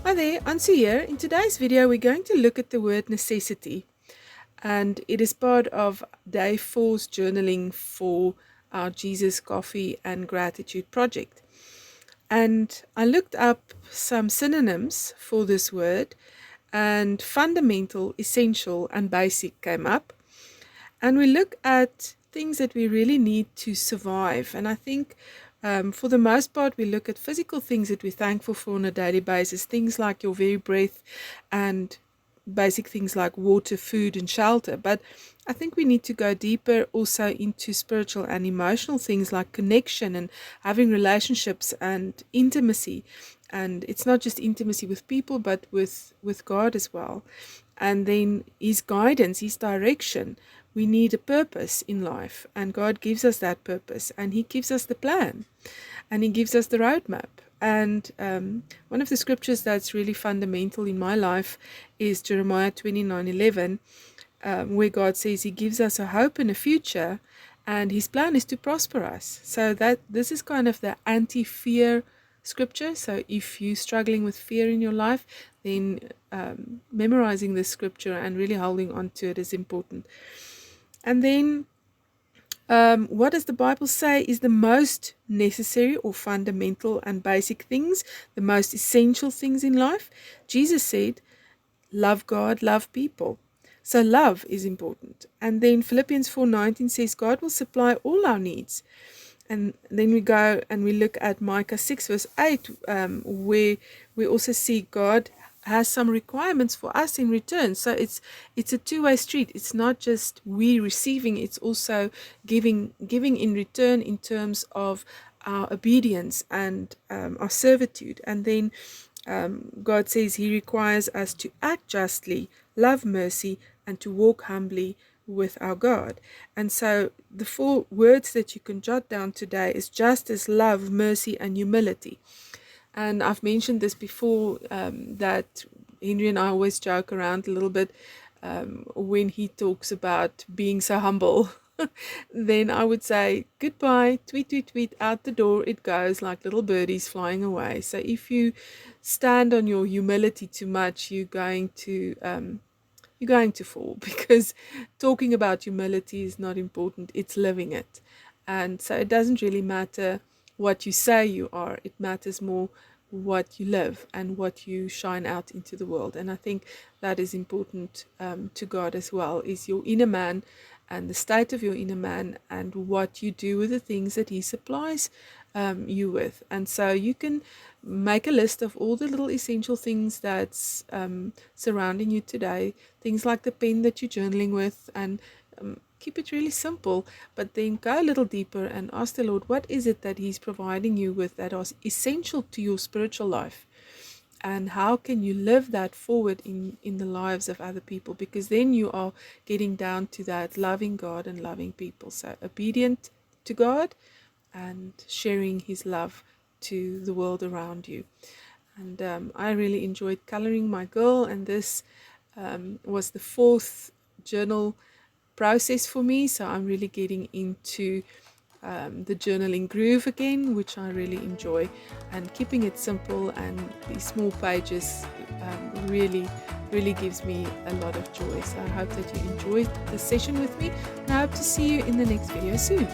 Hi there, Ansu here. In today's video, we're going to look at the word necessity, and it is part of day 4's journaling for our Jesus Coffee and Gratitude project. And I looked up some synonyms for this word, and fundamental, essential, and basic came up. And we look at things that we really need to survive. And I think for the most part, we look at physical things that we're thankful for on a daily basis, things like your very breath and basic things like water, food, and shelter. But I think we need to go deeper also into spiritual and emotional things like connection and having relationships and intimacy. And it's not just intimacy with people, but with God as well. And then His guidance, His direction. We need a purpose in life, and God gives us that purpose, and He gives us the plan, and He gives us the roadmap. And one of the scriptures that's really fundamental in my life is Jeremiah 29:11, where God says He gives us a hope and a future, and His plan is to prosper us. So that this is kind of the anti-fear scripture. So if you're struggling with fear in your life, then memorizing this scripture and really holding on to it is important. And then what does the Bible say is the most necessary or fundamental and basic things, the most essential things in life? Jesus said, love God, love people. So love is important. And then Philippians 4:19 says God will supply all our needs. And then we go and we look at Micah 6:8, where we also see God has some requirements for us in return. So it's a two-way street. It's not just we receiving, it's also giving in return in terms of our obedience and our servitude. And then God says He requires us to act justly, love mercy, and to walk humbly with our God. And so the 4 words that you can jot down today is justice, love, mercy, and humility. And I've mentioned this before, that Henry and I always joke around a little bit when he talks about being so humble. Then I would say, goodbye, tweet, tweet, tweet, out the door it goes like little birdies flying away. So if you stand on your humility too much, you're going to fall, because talking about humility is not important, it's living it. And so it doesn't really matter what you say you are, it matters more what you live and what you shine out into the world. And I think that is important to God as well, is your inner man and the state of your inner man and what you do with the things that He supplies you with. And so you can make a list of all the little essential things that's surrounding you today, things like the pen that you're journaling with, and keep it really simple, but then go a little deeper and ask the Lord, what is it that He's providing you with that is essential to your spiritual life? And how can you live that forward in the lives of other people? Because then you are getting down to that loving God and loving people. So obedient to God and sharing His love to the world around you. And I really enjoyed coloring my girl, and this was the 4th journal process for me, so I'm really getting into the journaling groove again, which I really enjoy, and keeping it simple and these small pages really gives me a lot of joy. So I hope that you enjoyed this session with me, and I hope to see you in the next video soon.